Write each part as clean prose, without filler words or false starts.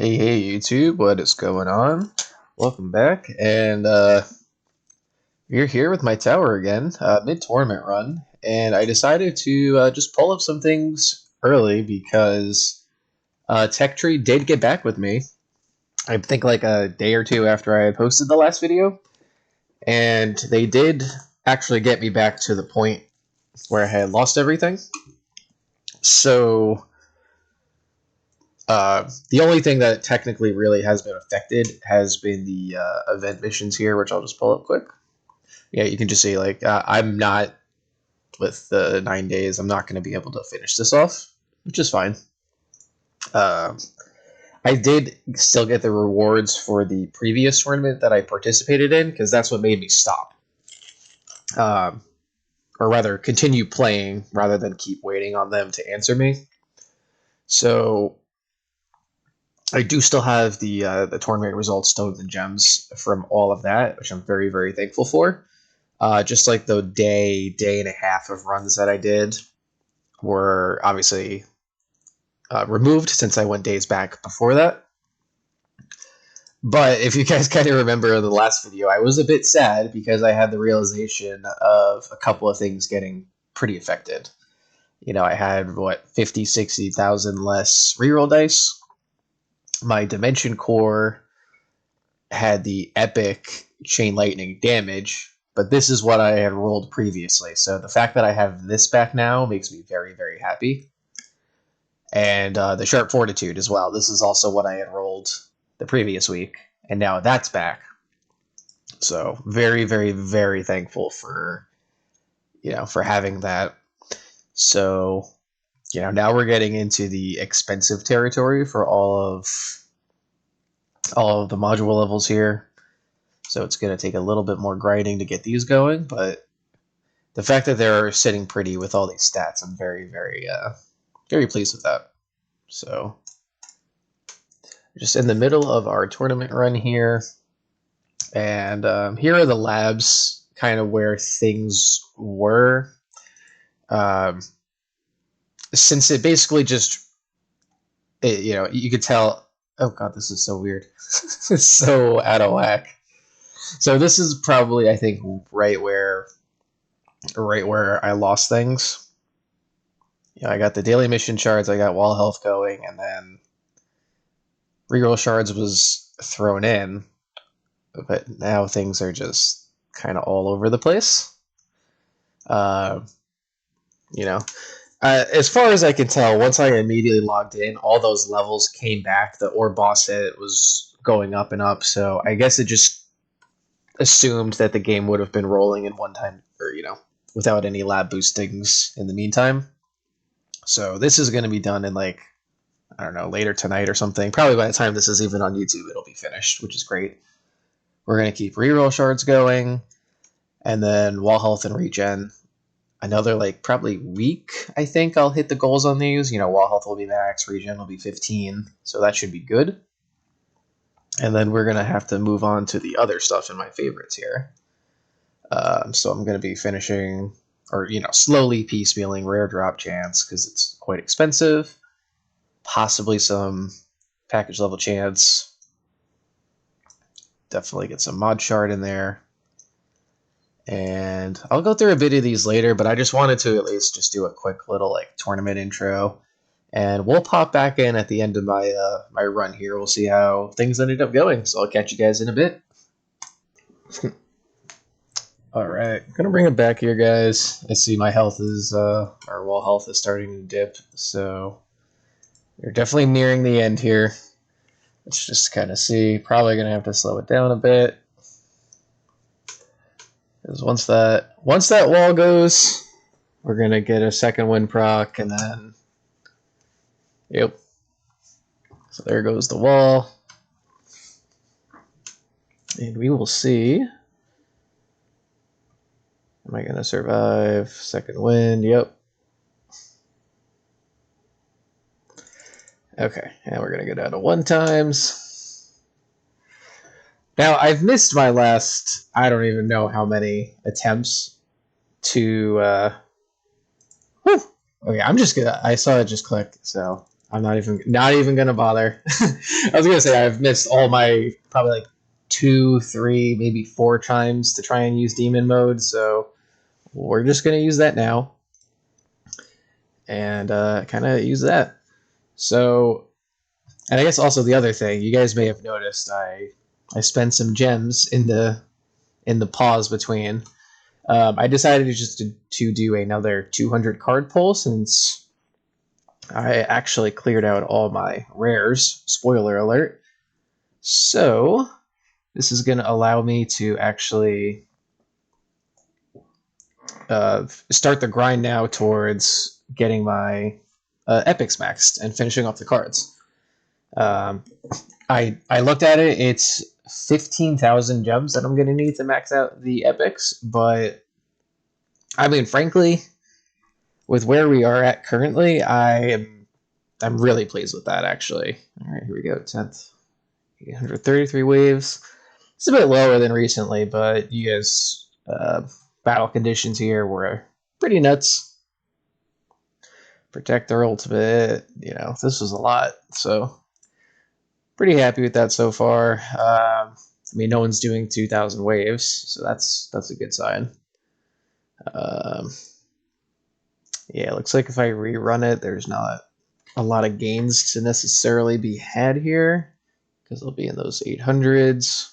Hey YouTube, what is going on? Welcome back, and you're here with my tower again, mid-tournament run, and I decided to just pull up some things early because Tech Tree did get back with me. I think like a day or two after I posted the last video, and they did actually get me back to the point where I had lost everything. So the only thing that technically really has been affected has been the event missions here, which I'll just pull up quick. Yeah, you can just see, like, I'm not, with the 9 days, I'm not going to be able to finish this off, which is fine. I did still get the rewards for the previous tournament that I participated in, because that's what made me stop. Or rather, continue playing rather than keep waiting on them to answer me. So I do still have the tournament results, stones and gems from all of that, which I'm very, very thankful for. Just like the day and a half of runs that I did were obviously removed since I went days back before that. But if you guys kind of remember in the last video, I was a bit sad because I had the realization of a couple of things getting pretty affected. You know, I had, 50, 60,000 less reroll dice. My Dimension Core had the epic Chain Lightning damage, but this is what I had rolled previously. So the fact that I have this back now makes me very, very happy. And the Sharp Fortitude as well. This is also what I had rolled the previous week, and now that's back. So very, very, very thankful for, for having that. So, now we're getting into the expensive territory for all of the module levels here. So it's going to take a little bit more grinding to get these going, but the fact that they're sitting pretty with all these stats, I'm very, very, very pleased with that. So just in the middle of our tournament run here, and here are the labs, kind of where things were. Since it basically just, you could tell. Oh god, this is so weird. It's so out of whack. So this is probably, I think, right where I lost things. I got the daily mission shards, I got wall health going, and then reroll shards was thrown in, but now things are just kind of all over the place. As far as I can tell, once I immediately logged in, all those levels came back. The ore boss said it was going up and up, so I guess it just assumed that the game would have been rolling in one time, or without any lab boostings in the meantime. So this is going to be done in, like, I don't know, later tonight or something. Probably by the time this is even on YouTube, it'll be finished, which is great. We're going to keep reroll shards going, and then wall health and regen. Another, like, probably week, I think I'll hit the goals on these. Wall health will be max, regen will be 15, so that should be good. And then we're going to have to move on to the other stuff in my favorites here. So I'm going to be finishing, or, slowly piecemealing rare drop chance, because it's quite expensive. Possibly some package level chance. Definitely get some mod shard in there. And I'll go through a bit of these later, but I just wanted to at least just do a quick little, like, tournament intro. And we'll pop back in at the end of my my run here. We'll see how things ended up going. So I'll catch you guys in a bit. All right, I'm gonna bring it back here, guys. I see my health is, our wall health is starting to dip, so we're definitely nearing the end here. Let's just kind of see. Probably gonna have to slow it down a bit, because once that wall goes, we're gonna get a second win proc, and then, yep. So there goes the wall, and we will see. Am I going to survive? Second wind, yep. Okay, and we're going to go down to 1 times. Now, I've missed my last, I don't even know how many attempts to, Okay, I'm just going to, I saw it just click, so I'm not even gonna bother. I was gonna say I've missed all my probably like 2, 3, maybe 4 times to try and use demon mode, so we're just gonna use that now and kind of use that. So, and I guess also the other thing you guys may have noticed, I spent some gems in the pause between. I decided to do another 200 card pull since I actually cleared out all my rares. Spoiler alert. So this is going to allow me to actually start the grind now towards getting my epics maxed and finishing off the cards. I looked at it. It's 15,000 gems that I'm going to need to max out the epics, but I mean, frankly, with where we are at currently, I'm really pleased with that, actually. All right, here we go. 10th, 833 waves. It's a bit lower than recently, but you guys, battle conditions here were pretty nuts. Protect their ultimate, this was a lot, so pretty happy with that so far. I mean, no one's doing 2,000 waves, so that's a good sign. Yeah, it looks like if I rerun it, there's not a lot of gains to necessarily be had here because they'll be in those 800s.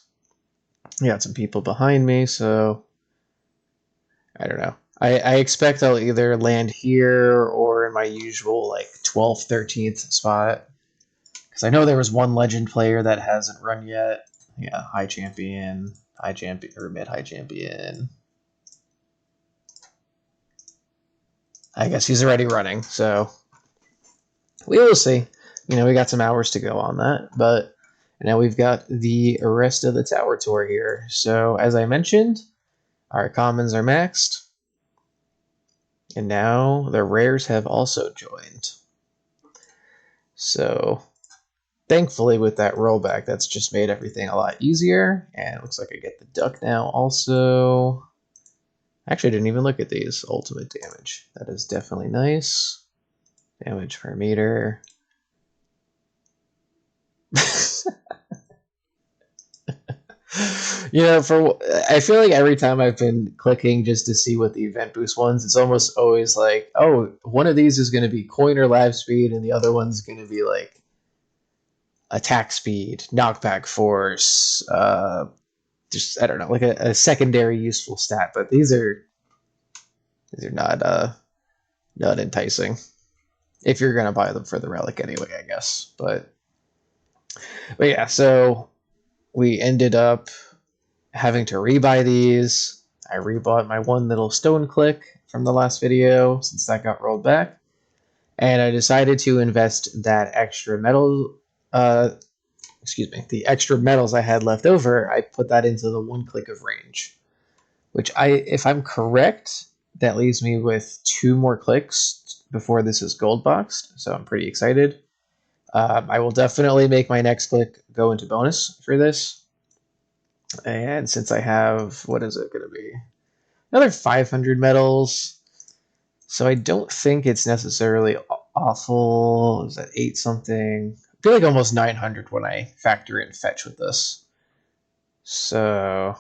You got some people behind me, so I don't know. I expect I'll either land here or in my usual like 12th, 13th spot because I know there was one legend player that hasn't run yet. Yeah, high champion, or mid high champion. I guess he's already running, so we will see. We got some hours to go on that, but now we've got the rest of the tower tour here. So as I mentioned, our commons are maxed, and now the rares have also joined. So thankfully with that rollback, that's just made everything a lot easier, and it looks like I get the duck now also. Actually, I didn't even look at these. Ultimate damage. That is definitely nice. Damage per meter. I feel like every time I've been clicking just to see what the event boost ones, it's almost always like, oh, one of these is going to be coin or live speed, and the other one's going to be like attack speed, knockback force, just I don't know, like a secondary useful stat. But these are not enticing if you're gonna buy them for the relic anyway, I guess. But yeah, so we ended up having to rebuy these. I rebought my one little stone click from the last video since that got rolled back, and I decided to invest that extra metal. The extra metals I had left over, I put that into the one click of range, which if I'm correct, that leaves me with 2 more clicks before this is gold boxed, so I'm pretty excited. I will definitely make my next click go into bonus for this. And since I have, what is it going to be? Another 500 metals. So I don't think it's necessarily awful. Is that 8 something? I feel like almost 900 when I factor in fetch with this. So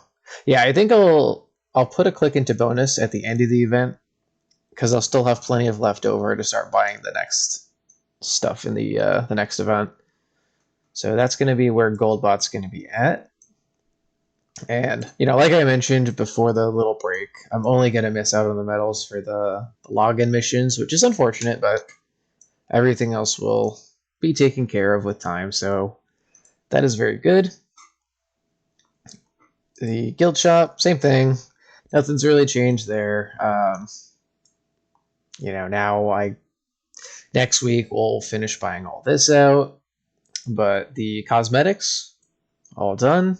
yeah, I think I'll put a click into bonus at the end of the event because I'll still have plenty of leftover to start buying the next stuff in the next event. So that's going to be where Goldbot's going to be at. And, like I mentioned before the little break, I'm only going to miss out on the medals for the login missions, which is unfortunate, but everything else will be taken care of with time. So that is very good. The guild shop, same thing. Nothing's really changed there. Now next week we'll finish buying all this out, but the cosmetics all done,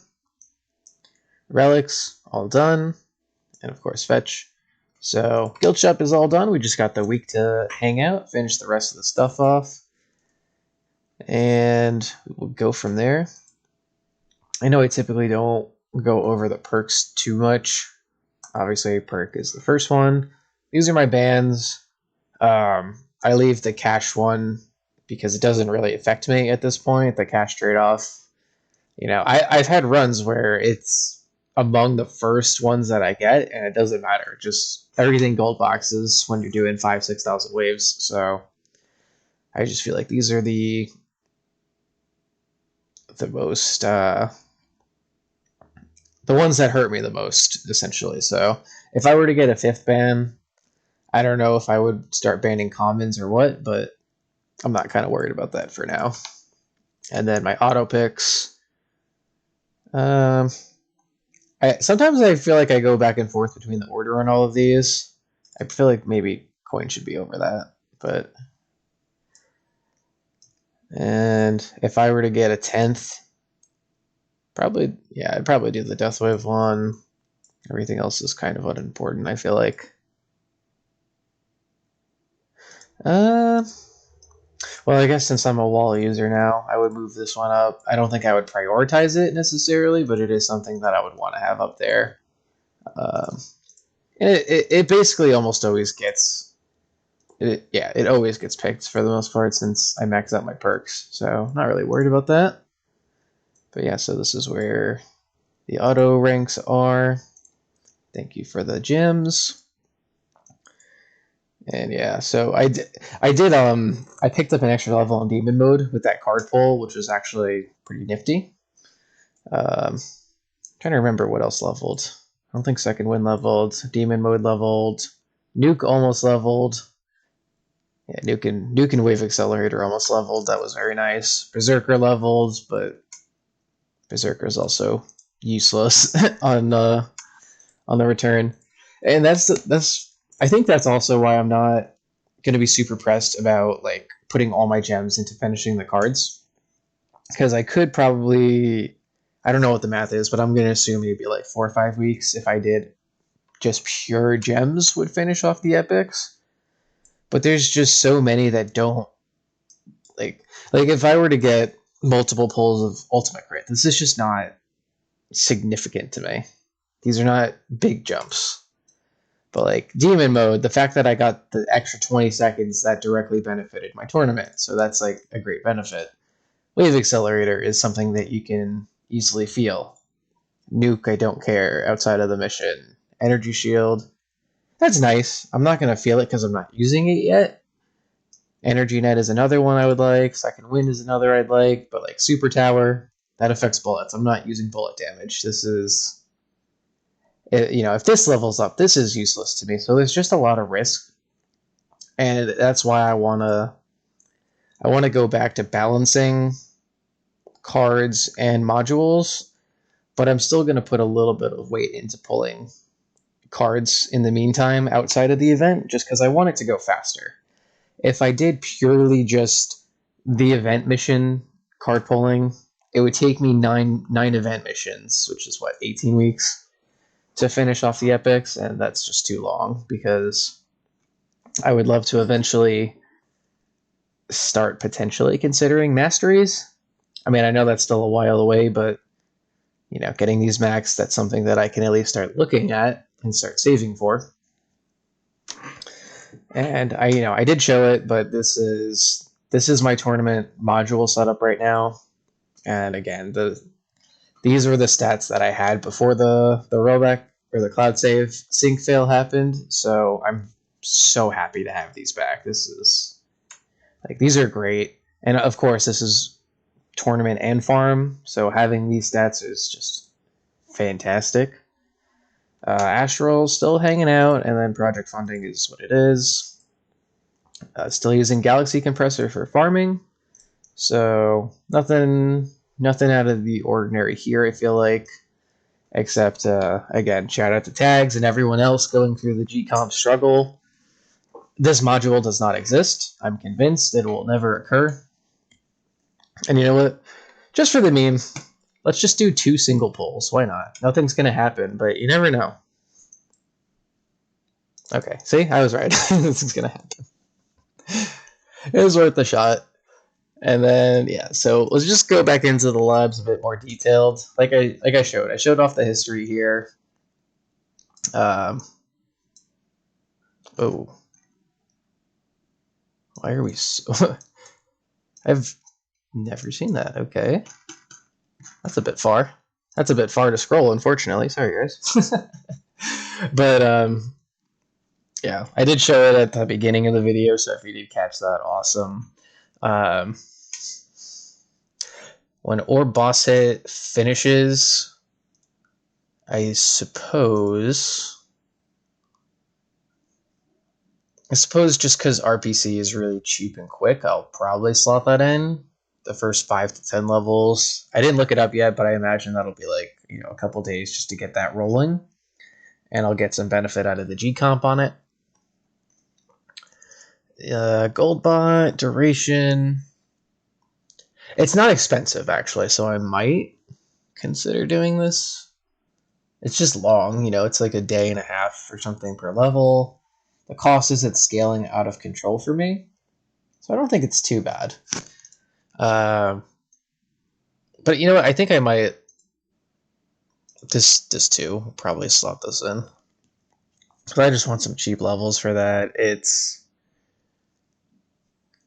relics all done, and of course fetch. So guild shop is all done. We just got the week to hang out, finish the rest of the stuff off, and we'll go from there. I know I typically don't go over the perks too much. Obviously, perk is the first one. These are my bands. I leave the cash one because it doesn't really affect me at this point. The cash trade-off, I've had runs where it's among the first ones that I get, and it doesn't matter. Just everything gold boxes when you're doing 5,000-6,000 waves. So I just feel like these are the most the ones that hurt me the most, essentially. So if I were to get a 5th ban, I don't know if I would start banning commons or what, but I'm not kind of worried about that for now. And then my auto picks. Sometimes I feel like I go back and forth between the order on all of these. I feel like maybe coin should be over that, but. And if I were to get a 10th, I'd probably do the Deathwave one. Everything else is kind of unimportant, I feel like. Well, I guess since I'm a wall user now, I would move this one up. I don't think I would prioritize it necessarily, but it is something that I would want to have up there. And it basically almost always gets... it always gets picked for the most part since I max out my perks. So not really worried about that. But yeah, so this is where the auto ranks are. Thank you for the gems. And yeah, so I picked up an extra level in demon mode with that card pull, which was actually pretty nifty. Trying to remember what else leveled. I don't think second wind leveled. Demon mode leveled. Nuke almost leveled. Yeah, Nuke and Wave Accelerator almost leveled. That was very nice. Berserker leveled, but Berserker is also useless on the return. And that's I think that's also why I'm not going to be super pressed about like putting all my gems into finishing the cards, because I could probably, I don't know what the math is, but I'm going to assume maybe like 4 or 5 weeks if I did just pure gems would finish off the epics. But there's just so many that don't, like if I were to get multiple pulls of ultimate crit, this is just not significant to me. These are not big jumps. But like demon mode, the fact that I got the extra 20 seconds, that directly benefited my tournament. So that's like a great benefit. Wave Accelerator is something that you can easily feel. Nuke, I don't care outside of the mission. Energy Shield, that's nice. I'm not going to feel it because I'm not using it yet. Energy Net is another one I would like. Second Wind is another I'd like. But like Super Tower, that affects bullets. I'm not using bullet damage. This is... if this levels up, this is useless to me. So there's just a lot of risk, and that's why I want to go back to balancing cards and modules, but I'm still going to put a little bit of weight into pulling cards in the meantime outside of the event, just because I want it to go faster. If I did purely just the event mission card pulling, it would take me nine event missions, which is 18 weeks to finish off the epics, and that's just too long, because I would love to eventually start potentially considering masteries. I mean, I know that's still a while away, but getting these max, that's something that I can at least start looking at and start saving for. And I did show it, but this is my tournament module setup right now. And again, these were the stats that I had before the rollback or the cloud save sync fail happened. So I'm so happy to have these back. This is these are great. And of course, this is tournament and farm. So having these stats is just fantastic. Astral still hanging out, and then project funding is what it is. Still using Galaxy Compressor for farming. So nothing out of the ordinary here, I feel like, except, again, shout out to Tags and everyone else going through the G-Comp struggle. This module does not exist. I'm convinced it will never occur. And you know what? Just for the meme, let's just do 2 single pulls. Why not? Nothing's going to happen, but you never know. Okay, see? I was right. This is going to happen. It was worth the shot. And then, yeah, so let's just go back into the labs a bit more detailed. Like I showed. I showed off the history here. Oh. Why are we so... I've never seen that. Okay. That's a bit far. That's a bit far to scroll, unfortunately. Sorry, guys. But, yeah, I did show it at the beginning of the video, so if you did catch that, awesome. Um, when Orb Boss Hit finishes, I suppose just because RPC is really cheap and quick, I'll probably slot that in. The first 5 to 10 levels. I didn't look it up yet, but I imagine that'll be like, a couple days just to get that rolling. And I'll get some benefit out of the G comp on it. Goldbot, duration. It's not expensive, actually, so I might consider doing this. It's just long, it's like a day and a half or something per level. The cost isn't scaling out of control for me, so I don't think it's too bad. But you know what? I think I might this too probably slot this in. But I just want some cheap levels for that. It's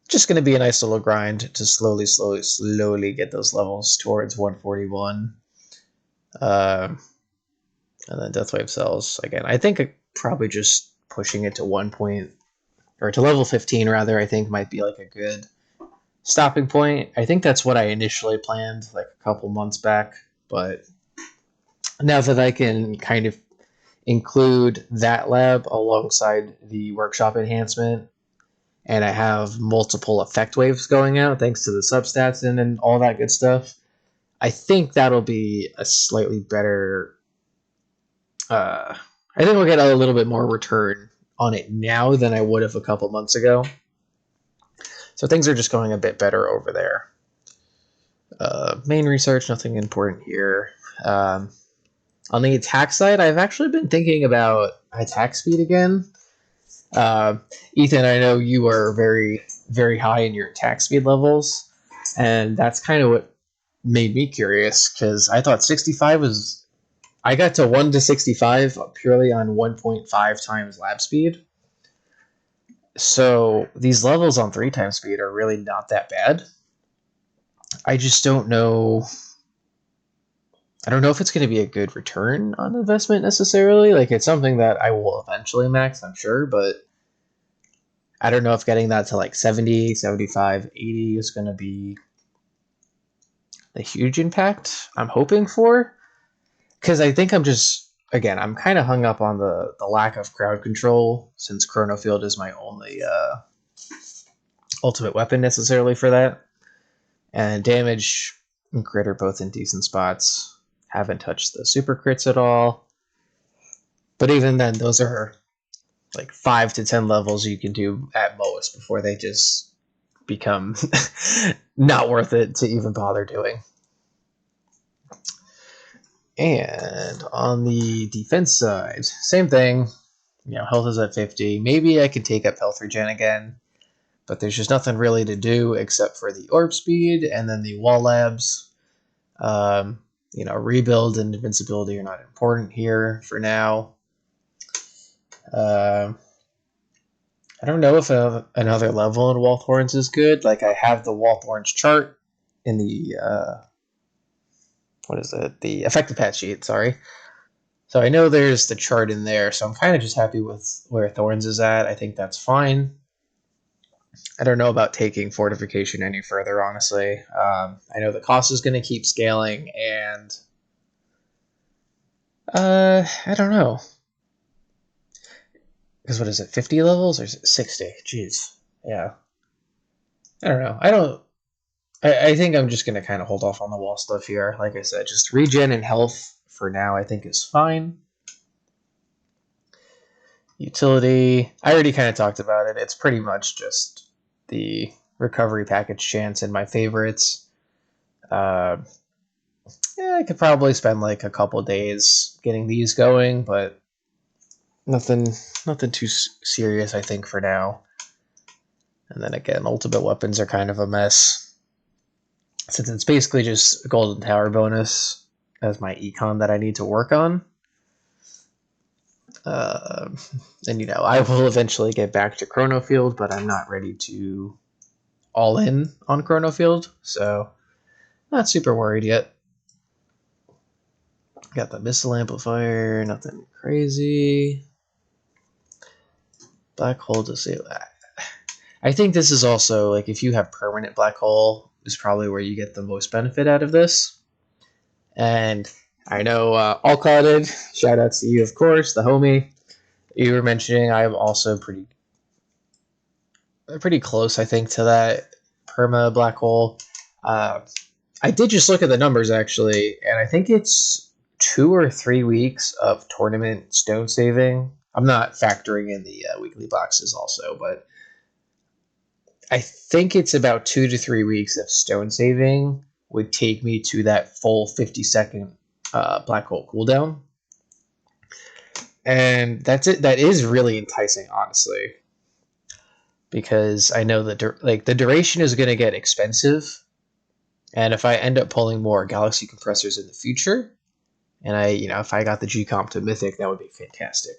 just going to be a nice little grind to slowly get those levels towards 141. And then Deathwave Cells again. I think probably just pushing it to to level 15 rather. I think might be like a good stopping point. I think that's what I initially planned like a couple months back, but now that I can kind of include that lab alongside the workshop enhancement, and I have multiple effect waves going out thanks to the substats and all that good stuff, I think that'll be a slightly better. I think we'll get a little bit more return on it now than I would have a couple months ago. So things are just going a bit better over there. Main research, nothing important here. On the attack side, I've actually been thinking about attack speed again. Ethan, I know you are very, very high in your attack speed levels, and that's kind of what made me curious, because I thought 65 was... I got to 1 to 65 purely on 1.5 times lab speed. So these levels on 3 times speed are really not that bad. I just don't know... I don't know if it's going to be a good return on investment necessarily. Like, it's something that I will eventually max, I'm sure, but I don't know if getting that to like 70, 75, 80 is going to be the huge impact I'm hoping for. Because I think I'm kind of hung up on the lack of crowd control, since Chrono Field is my only ultimate weapon necessarily for that. And damage and crit are both in decent spots. Haven't touched the super crits at all. But even then, those are like 5 to 10 levels you can do at most before they just become not worth it to even bother doing. And on the defense side, same thing. Health is at 50. Maybe I could take up health regen again, but there's just nothing really to do except for the orb speed and then the wall labs. Rebuild and invincibility are not important here for now. I don't know if another level in Wallthorns is good. Like, I have the Wallthorns chart in the the effective patch sheet, sorry. So I know there's the chart in there, so I'm kind of just happy with where Thorns is at. I think that's fine. I don't know about taking Fortification any further, honestly. I know the cost is going to keep scaling, and I don't know. Because what is it, 50 levels or is it 60? Jeez. Yeah. I don't know. I think I'm just going to kind of hold off on the wall stuff here. Like I said, just regen and health for now I think is fine. Utility, I already kind of talked about it. It's pretty much just the recovery package chance and my favorites. I could probably spend like a couple days getting these going, but nothing too serious, I think, for now. And then again, ultimate weapons are kind of a mess, since it's basically just a golden tower bonus as my econ that I need to work on. And I will eventually get back to Chrono Field, but I'm not ready to all in on Chronofield, so not super worried yet. Got the missile amplifier, nothing crazy. Black hole to say that. I think this is also like if you have permanent black hole is probably where you get the most benefit out of this. And I know all clouded. Shout outs to you, of course, the homie. You were mentioning I am also pretty close, I think, to that perma black hole. I did just look at the numbers actually, and I think it's 2 or 3 weeks of tournament stone saving. I'm not factoring in the weekly boxes also, but I think it's about 2 to 3 weeks of stone saving would take me to that full 50-second black hole cooldown. And that's it. That is really enticing, honestly, because I know that the duration is going to get expensive, and if I end up pulling more galaxy compressors in the future, and if I got the G comp to Mythic, that would be fantastic.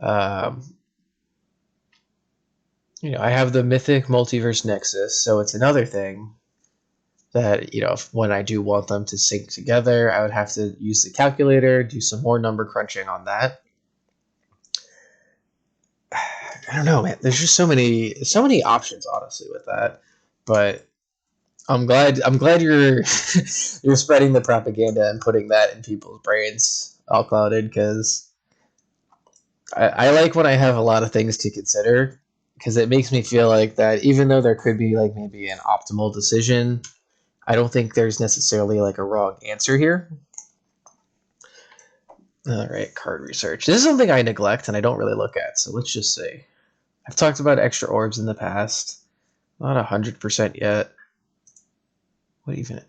I have the Mythic Multiverse Nexus, so it's another thing that when I do want them to sync together, I would have to use the calculator, do some more number crunching on that. I don't know, man. There's just so many options, honestly, with that. But I'm glad you're you're spreading the propaganda and putting that in people's brains, all clouded, because I like when I have a lot of things to consider, because it makes me feel like that even though there could be like maybe an optimal decision, I don't think there's necessarily like a wrong answer here. All right, card research. This is something I neglect and I don't really look at, so let's just say. I've talked about extra orbs in the past. Not 100% yet. What even?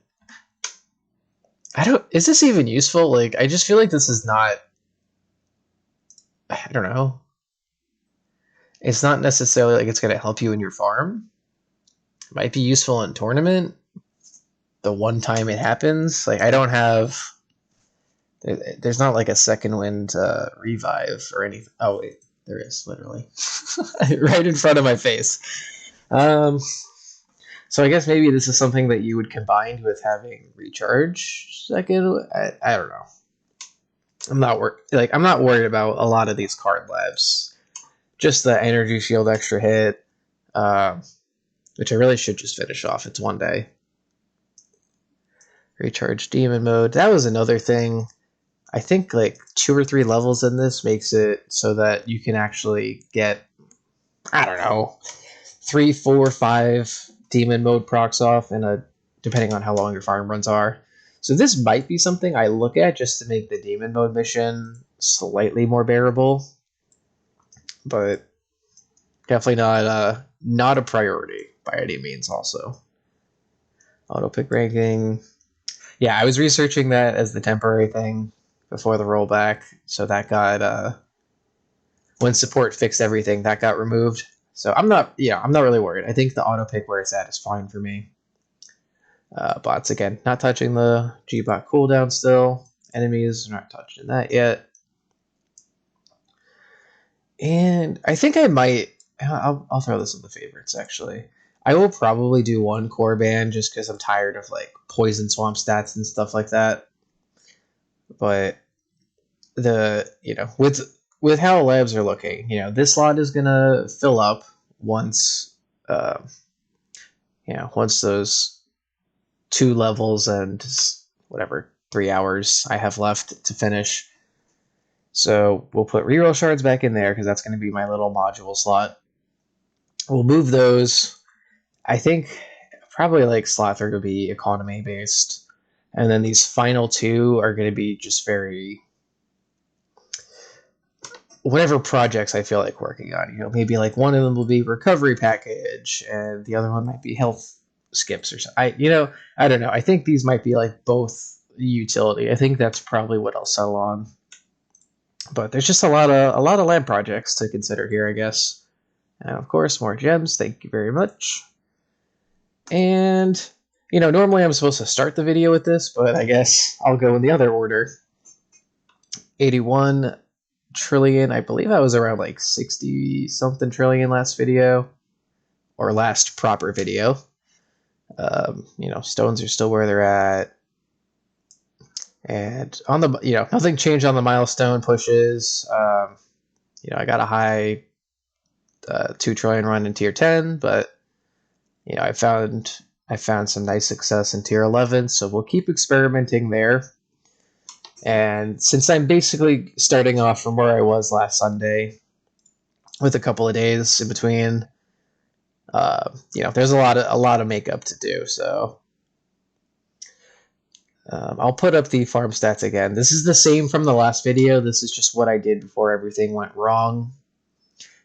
Is this even useful? Like, I just feel like this is not. I don't know. It's not necessarily like it's going to help you in your farm. It might be useful in tournament. The one time it happens, like I don't have. There's not like a second wind revive or anything. Oh wait, there is literally right in front of my face. So I guess maybe this is something that you would combine with having recharge second. I don't know. I'm not worried about a lot of these card labs. Just the energy shield extra hit, which I really should just finish off. It's one day. Recharge demon mode. That was another thing. I think like 2 or 3 levels in this makes it so that you can actually get, I don't know, 3, 4, 5 demon mode procs off depending on how long your farm runs are. So this might be something I look at just to make the demon mode mission slightly more bearable, but definitely not a priority by any means. Also, auto pick ranking. Yeah, I was researching that as the temporary thing before the rollback, so that got when support fixed everything, that got removed. So I'm not really worried. I think the auto pick where it's at is fine for me. Bots again, not touching the G-bot cooldown still. Enemies, not touching that yet. And I think I might. I'll throw this in the favorites actually. I will probably do 1 core band just because I'm tired of like poison swamp stats and stuff like that. But with how labs are looking, this slot is gonna fill up once once those 2 levels and whatever 3 hours I have left to finish. So we'll put reroll shards back in there because that's going to be my little module slot. We'll move those. I think probably like slot 3 will be economy based, and then these final 2 are going to be just very whatever projects I feel like working on. Maybe like one of them will be recovery package, and the other one might be health skips or something. I don't know. I think these might be like both utility. I think that's probably what I'll settle on. But there's just a lot of lab projects to consider here, I guess. And of course, more gems. Thank you very much. And normally I'm supposed to start the video with this, but I guess I'll go in the other order. 81 trillion. I believe I was around like 60 something trillion last video. or last proper video. You know, stones are still where they're at. And on the, you know, nothing changed on the milestone pushes. You know, I got a high 2 trillion run in tier 10, but you know, I found some nice success in tier 11, so we'll keep experimenting there. And since I'm basically starting off from where I was last Sunday, with a couple of days in between, you know, there's a lot of makeup to do. So I'll put up the farm stats again. This is the same from the last video. This is just what I did before everything went wrong,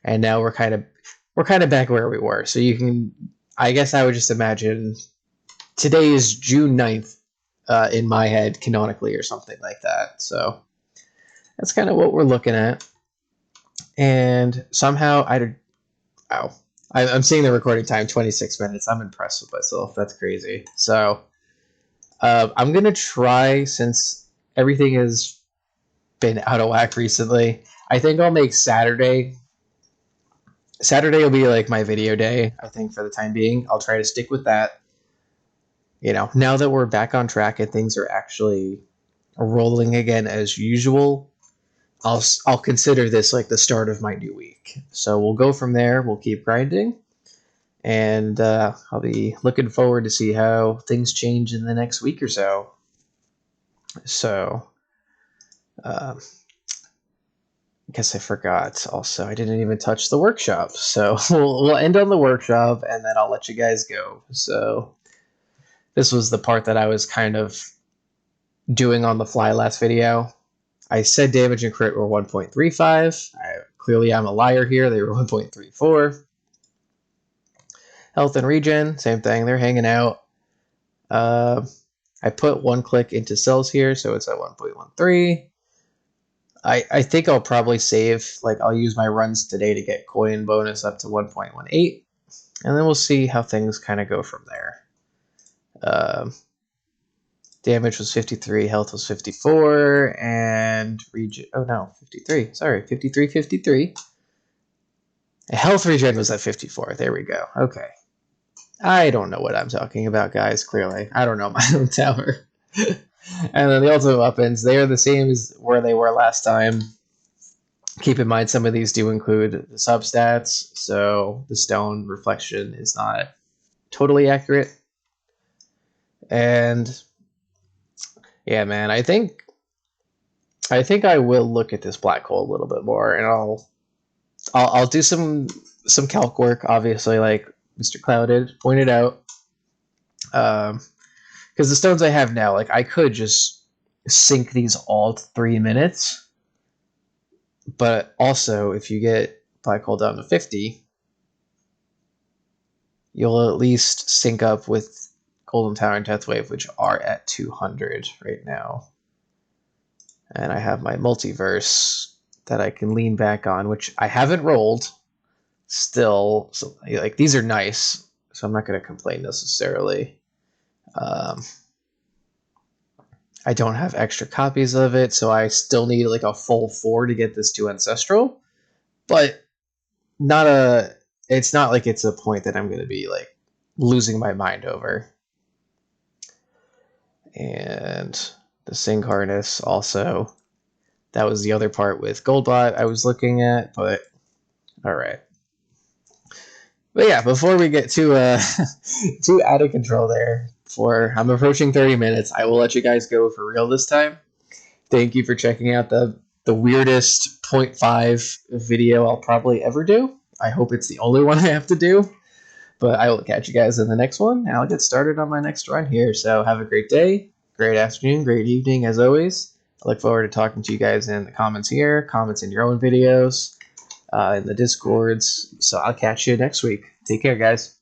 and now we're kind of back where we were. So you can, I guess I would just imagine today is June 9th in my head, canonically, or something like that. So that's kind of what we're looking at. And somehow I'm seeing the recording time 26 minutes. I'm impressed with myself. That's crazy. So I'm gonna try, since everything has been out of whack recently, I think I'll make Saturday will be like my video day, I think, for the time being. I'll try to stick with that. You know, now that we're back on track and things are actually rolling again as usual, I'll consider this like the start of my new week. So we'll go from there. We'll keep grinding, and I'll be looking forward to see how things change in the next week or so. So I guess I forgot also, I didn't even touch the workshop. So we'll end on the workshop, and then I'll let you guys go. So this was the part that I was kind of doing on the fly last video. I said damage and crit were 1.35. Clearly I'm a liar here. They were 1.34. Health and regen, same thing. They're hanging out. I put 1 click into cells here, so it's at 1.13. I think I'll probably save, like, I'll use my runs today to get coin bonus up to 1.18, and then we'll see how things kind of go from there. Damage was 53, health was 54, and regen, oh no, 53, sorry, 53. Health regen was at 54, there we go, okay. I don't know what I'm talking about, guys, clearly. I don't know my own tower. And then the ultimate weapons, they are the same as where they were last time. Keep in mind, some of these do include the substats, so the stone reflection is not totally accurate. And yeah, man, I think I will look at this black hole a little bit more, and I'll do some calc work, obviously, like Mr. Clouded pointed out. Because the stones I have now, like, I could just sink these all to 3 minutes, but also if you get black hole down to 50, you'll at least sync up with Golden Tower and Death Wave, which are at 200 right now. And I have my multiverse that I can lean back on, which I haven't rolled still. So, like, these are nice, so I'm not going to complain necessarily. I don't have extra copies of it, so I still need like a full 4 to get this to Ancestral. But it's not like it's a point that I'm going to be like losing my mind over. And the Sync Harness also, that was the other part with Goldbot I was looking at, but alright. But yeah, before we get too out of control there, I'm approaching 30 minutes, I will let you guys go for real this time. Thank you for checking out the weirdest 0.5 video I'll probably ever do. I hope it's the only one I have to do. But I will catch you guys in the next one, and I'll get started on my next run here. So have a great day, great afternoon, great evening, as always. I look forward to talking to you guys in the comments here, comments in your own videos, in the Discords. So I'll catch you next week. Take care, guys.